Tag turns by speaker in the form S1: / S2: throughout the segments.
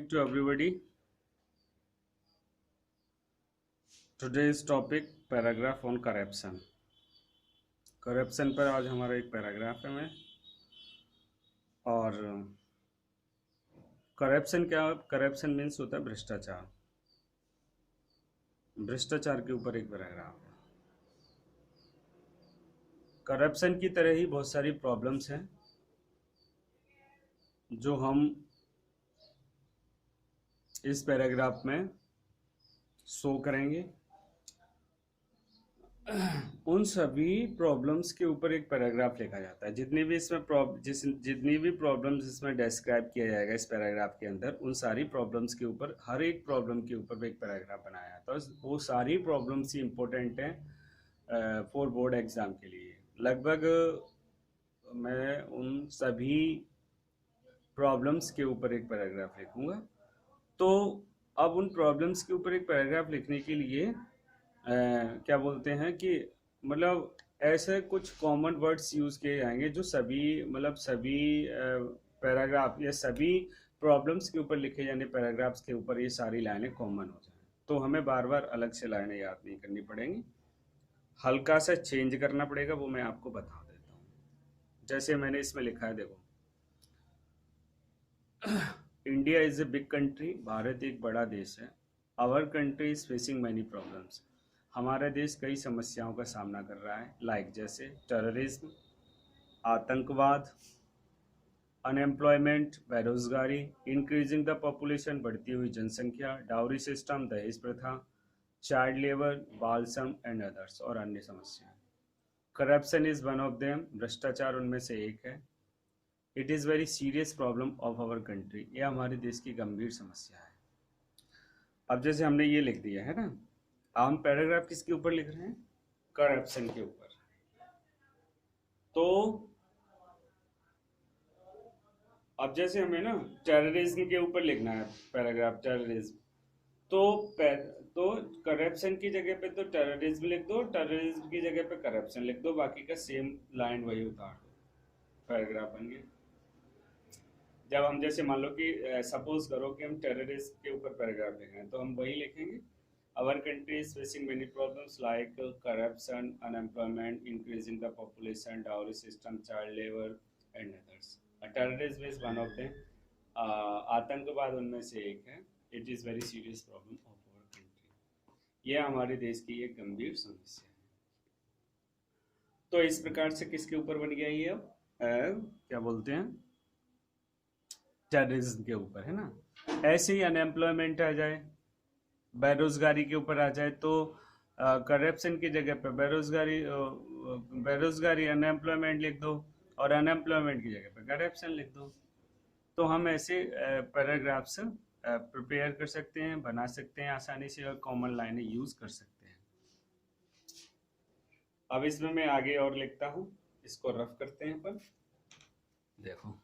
S1: morning to everybody. Today's topic paragraph on corruption. Corruption पर आज हमारा एक पैराग्राफ है मैं और करप्शन क्या, करप्शन मीन्स होता है भ्रष्टाचार। भ्रष्टाचार के ऊपर एक पैराग्राफ है। करप्शन की तरह ही बहुत सारी प्रॉब्लम्स हैं जो हम इस पैराग्राफ में शो करेंगे। उन सभी प्रॉब्लम्स के ऊपर एक पैराग्राफ लिखा जाता है। जितनी भी प्रॉब्लम्स इसमें डिस्क्राइब किया जाएगा इस पैराग्राफ के अंदर, उन सारी प्रॉब्लम्स के ऊपर, हर एक प्रॉब्लम के ऊपर एक पैराग्राफ बनाया जाता है। तो वो सारी प्रॉब्लम्स ही इम्पोर्टेंट हैं फॉर बोर्ड एग्जाम के लिए। लगभग मैं उन सभी प्रॉब्लम्स के ऊपर एक पैराग्राफ लिखूंगा। तो अब उन प्रॉब्लम्स के ऊपर एक पैराग्राफ लिखने के लिए क्या बोलते हैं कि मतलब ऐसे कुछ कॉमन वर्ड्स यूज़ किए जाएंगे जो सभी सभी पैराग्राफ या सभी प्रॉब्लम्स के ऊपर लिखे जाने पैराग्राफ्स के ऊपर ये सारी लाइनें कॉमन हो जाएं। तो हमें बार बार अलग से लाइनें याद नहीं करनी पड़ेंगी, हल्का सा चेंज करना पड़ेगा, वो मैं आपको बता देता हूँ। जैसे मैंने इसमें लिखा है, देखो, India is a big country. भारत एक बड़ा देश है। Our country is facing many problems. हमारा देश कई समस्याओं का सामना कर रहा है, लाइक जैसे टेररिज्म, आतंकवाद, अनएम्प्लॉयमेंट, बेरोजगारी, इंक्रीजिंग द पॉपुलेशन, बढ़ती हुई जनसंख्या, डाउरी सिस्टम, दहेज प्रथा, चाइल्ड लेबर, बाल श्रम एंड अदर्स, और अन्य समस्याएं। Corruption is one of them. भ्रष्टाचार उनमें से एक है। It is very serious problem of our country. यह हमारे देश की गंभीर समस्या है। अब जैसे हमने ये लिख दिया है ना, हम पैराग्राफ किसके ऊपर लिख रहे हैं? करप्शन के ऊपर। तो अब जैसे हमें ना टेररिज्म के ऊपर लिखना है पैराग्राफ, टेररिज्म, तो तो करप्शन की जगह पे तो टेररिज्म लिख दो, टेररिज्म की जगह पे करप्शन लिख दो, बाकी का सेम लाइन वही उतार दो, पैराग्राफ बन गया। जब हम जैसे मान लो कि सपोज करो कि हम टेररिस्ट के ऊपर पैराग्राफ लिख रहे हैं, तो हम वही लिखेंगे, our country is facing many problems like corruption, unemployment, increasing the population, dowry system, child labour and others. Terrorism is one of them. आतंकवाद उनमें से एक है। It is very serious problem of our country. यह हमारे देश की एक गंभीर समस्या है। तो इस प्रकार से किसके ऊपर बन गया ये? अब क्या बोलते हैं, टेररिज्म के ऊपर, है ना। ऐसे ही अनएम्प्लॉयमेंट आ जाए, बेरोजगारी के ऊपर आ जाए, तो करप्शन की जगह पे बेरोजगारी अनएम्प्लॉयमेंट लिख दो, और अनएम्प्लॉयमेंट की जगह पे करप्शन लिख दो। तो हम ऐसे पैराग्राफ्स प्रिपेयर कर सकते हैं, बना सकते हैं आसानी से, और कॉमन लाइनें यूज कर सकते हैं। अब इसमें मैं आगे और लिखता हूँ, इसको रफ करते हैं पर देखो।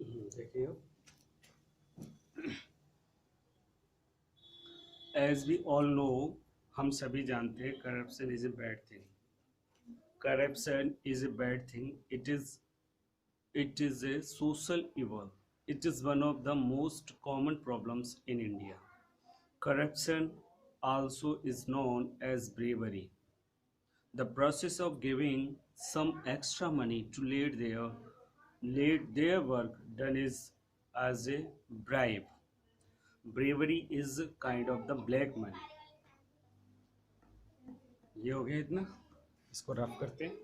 S1: देखिए, एज वी ऑल नो, हम सभी जानते हैं corruption is a bad thing. Corruption is a bad thing. It is a social evil. It is one of the most common problems in India. Corruption also is known as bribery. The process of giving some extra money to let their work done is as a bribe. Bravery is a kind of the black money. ये हो गया इतना. इसको rough करते हैं.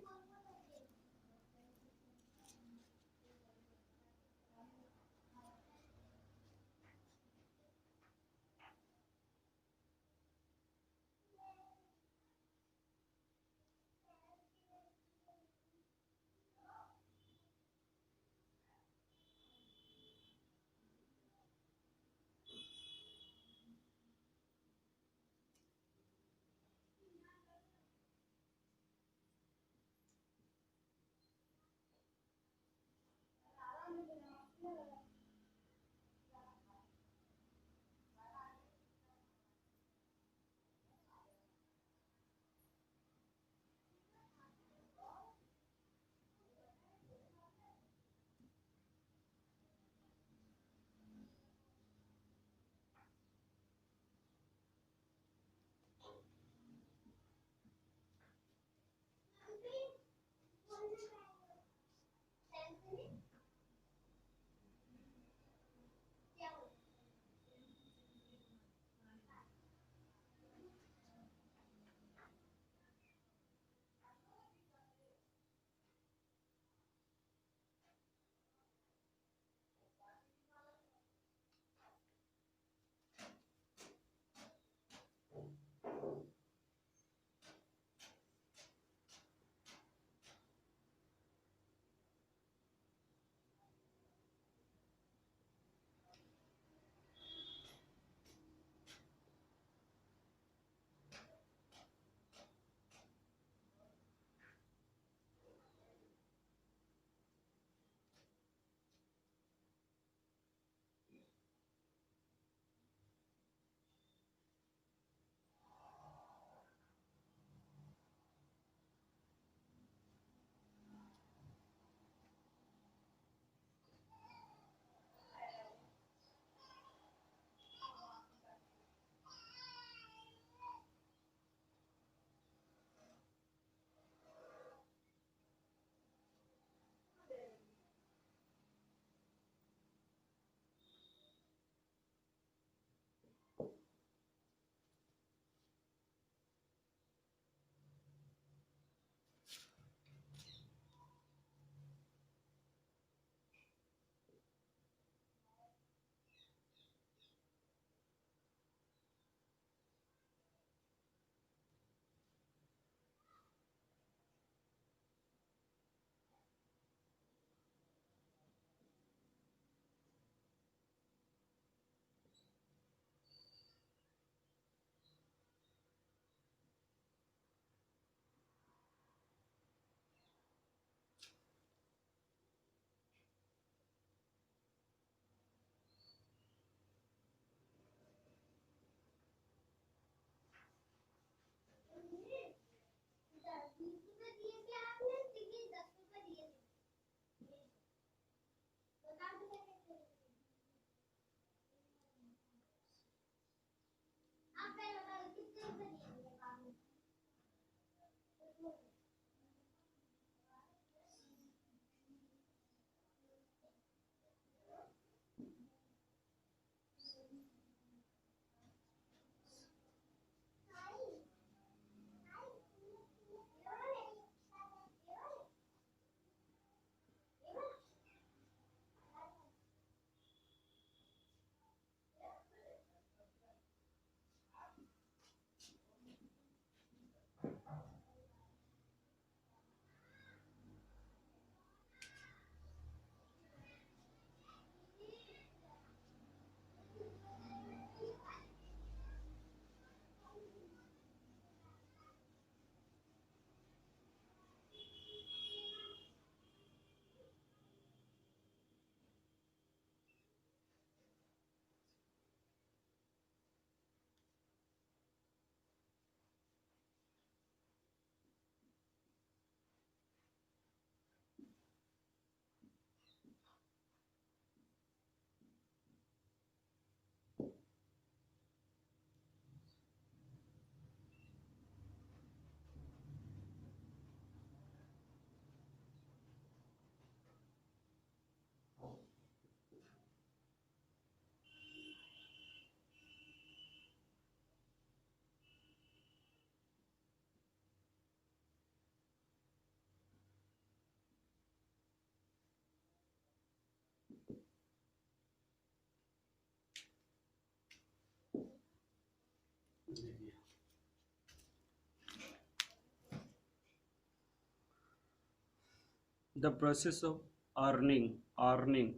S1: The process of earning, EARNING,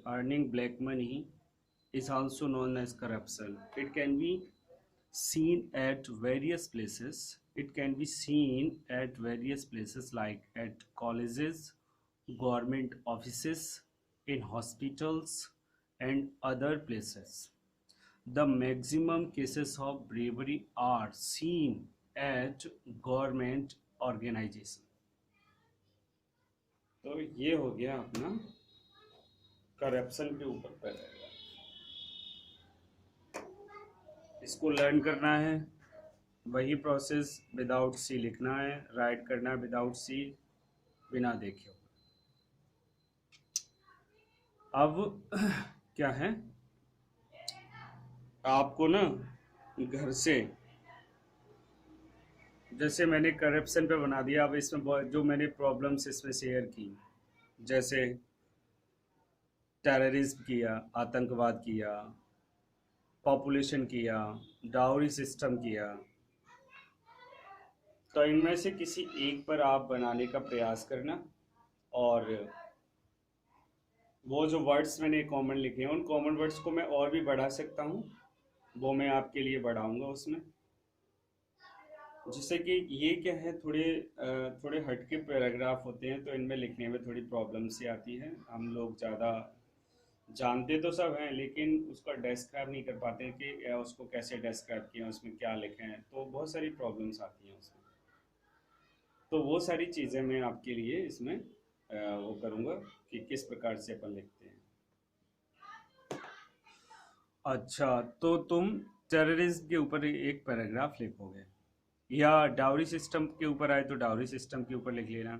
S1: earning black money is also known as corruption. It can be seen at various places. It can be seen at various places like at colleges, government offices, in hospitals, and other places. The maximum cases of bravery are seen at government organization. तो ये हो गया अपना corruption के ऊपर paragraph. इसको learn करना है, वही प्रोसेस विदाउट सी लिखना है, राइट करना है विदाउट सी, बिना देखे। अब क्या है, आपको ना घर से, जैसे मैंने करप्शन पे बना दिया, अब इसमें जो मैंने प्रॉब्लम्स इसमें शेयर की, जैसे टेररिज्म किया, आतंकवाद किया, पॉपुलेशन किया, डाउरी सिस्टम किया, तो इनमें से किसी एक पर आप बनाने का प्रयास करना, और वो जो वर्ड्स मैंने कॉमन लिखे हैं उन कॉमन वर्ड्स को मैं और भी बढ़ा सकता हूँ, वो मैं आपके लिए बढ़ाऊंगा उसमें, जिससे कि ये क्या है, थोड़े हटके पैराग्राफ होते हैं तो इनमें लिखने में थोड़ी प्रॉब्लम सी आती है। हम लोग ज़्यादा जानते तो सब हैं लेकिन उसका डिस्क्राइब नहीं कर पाते कि उसको कैसे डिस्क्राइब किया, उसमें क्या लिखे हैं, तो बहुत सारी प्रॉब्लम्स आती हैं उसमें। तो वो सारी चीज़ें मैं आपके लिए इसमें वो करूँगा कि किस प्रकार से अपन लिखते हैं। अच्छा, तो तुम टेररिज्म के ऊपर एक पैराग्राफ लिखोगे, या डाउरी सिस्टम के ऊपर आए तो डाउरी सिस्टम के ऊपर लिख लेना,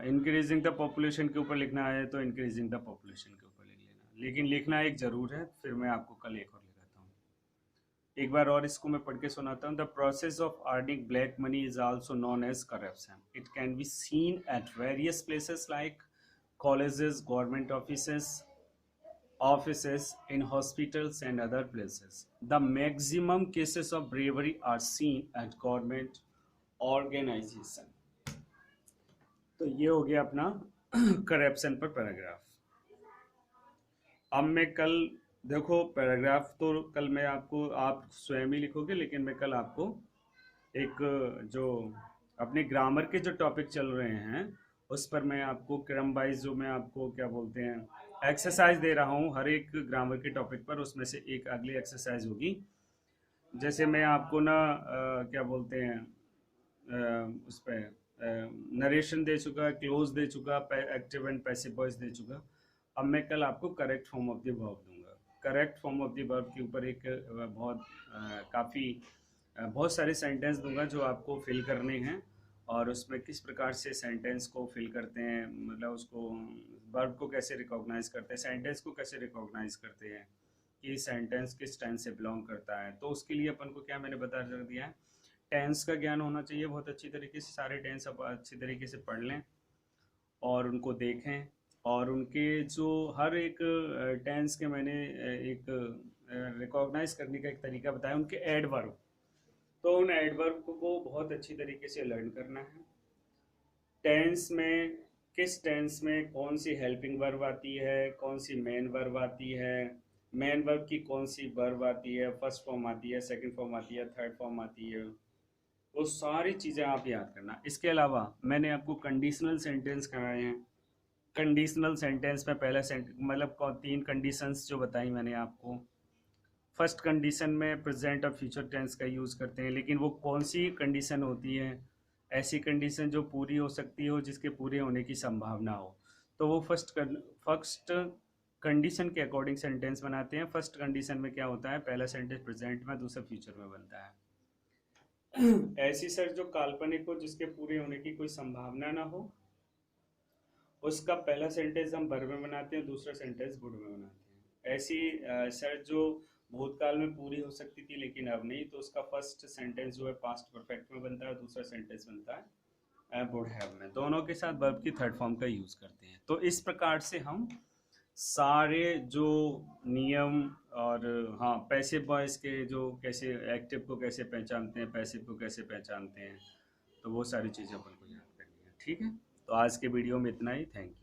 S1: इंक्रीजिंग द पॉपुलेशन के ऊपर लिखना है तो इंक्रीजिंग द पॉपुलेशन के ऊपर लिख लेना, लेकिन लिखना एक ज़रूर है। फिर मैं आपको कल एक और लिखाता हूँ, एक बार और इसको मैं पढ़ के सुनाता हूँ। The process of earning black money is also known as corruption. It can be seen at various places like colleges, government offices, in hospitals and other places. The maximum cases of bravery are seen at government organization. तो ये हो गया अपना corruption पर paragraph. अब मैं कल, देखो पैराग्राफ तो कल मैं आपको, आप स्वयं ही लिखोगे, लेकिन मैं कल आपको एक जो अपने ग्रामर के जो टॉपिक चल रहे हैं उस पर मैं आपको क्रम वाइज, जो मैं आपको क्या बोलते हैं एक्सरसाइज दे रहा हूँ हर एक ग्रामर के टॉपिक पर, उसमें से एक अगली एक्सरसाइज होगी। जैसे मैं आपको ना क्या बोलते हैं उस पर नरेशन दे चुका, क्लोज दे चुका, एक्टिव एंड पैसिव वॉइस दे चुका। अब मैं कल आपको correct form of the verb दूंगा। Correct form of the verb के ऊपर एक बहुत सारे सेंटेंस दूंगा जो आपको फिल करने हैं, और उसमें किस प्रकार से सेंटेंस को फिल करते हैं, मतलब उसको वर्ब को कैसे रिकॉग्नाइज करते हैं, सेंटेंस को कैसे रिकॉग्नाइज करते हैं कि सेंटेंस किस टेंस से बिलोंग करता है। तो उसके लिए अपन को क्या मैंने बता दिया है, टेंस का ज्ञान होना चाहिए बहुत अच्छी तरीके से, सारे टेंस आप अच्छी तरीके से पढ़ लें और उनको देखें, और उनके जो हर एक टेंस के मैंने एक रिकॉग्नाइज करने का एक तरीका बताया, उनके एडवर्ब, तो उन एडवर्ब को बहुत अच्छी तरीके से लर्न करना है। टेंस में किस टेंस में कौन सी हेल्पिंग वर्ब आती है, कौन सी मेन वर्ब आती है, मेन वर्ब की कौन सी वर्ब आती है, फर्स्ट फॉर्म आती है, सेकंड फॉर्म आती है, थर्ड फॉर्म आती है, वो सारी चीज़ें आप याद करना। इसके अलावा मैंने आपको कंडीशनल सेंटेंस कराए हैं। कंडीशनल सेंटेंस में पहला मतलब 3 कंडीशंस जो बताई मैंने आपको। फर्स्ट कंडीशन में प्रेजेंट और फ्यूचर टेंस का यूज़ करते हैं, लेकिन वो कौन सी कंडीशन होती है, ऐसी कंडीशन जो पूरी हो सकती हो, जिसके पूरे होने की संभावना हो, तो वो फर्स्ट कंडीशन के अकॉर्डिंग सेंटेंस बनाते हैं। फर्स्ट कंडीशन में क्या होता है, पहला सेंटेंस प्रेजेंट में, दूसरा फ्यूचर में बनता है। ऐसी सर जो काल्पनिक हो, जिसके पूरे होने की कोई संभावना ना हो, उसका पहला सेंटेंस हम वर्ब में बनाते हैं, दूसरा सेंटेंस गुड में बनाते हैं। ऐसी सर जो भूतकाल में पूरी हो सकती थी लेकिन अब नहीं, तो उसका फर्स्ट सेंटेंस जो है पास्ट परफेक्ट में बनता है, दूसरा सेंटेंस बनता है वुड हैव में। दोनों के साथ वर्ब की थर्ड फॉर्म का यूज़ करते हैं। तो इस प्रकार से हम सारे जो नियम और हाँ पैसिव वॉइस के जो कैसे एक्टिव को कैसे पहचानते हैं, पैसिव को कैसे पहचानते हैं, तो वो सारी चीज़ें अपन को याद करनी है। ठीक है, तो आज के वीडियो में इतना ही। Thank you.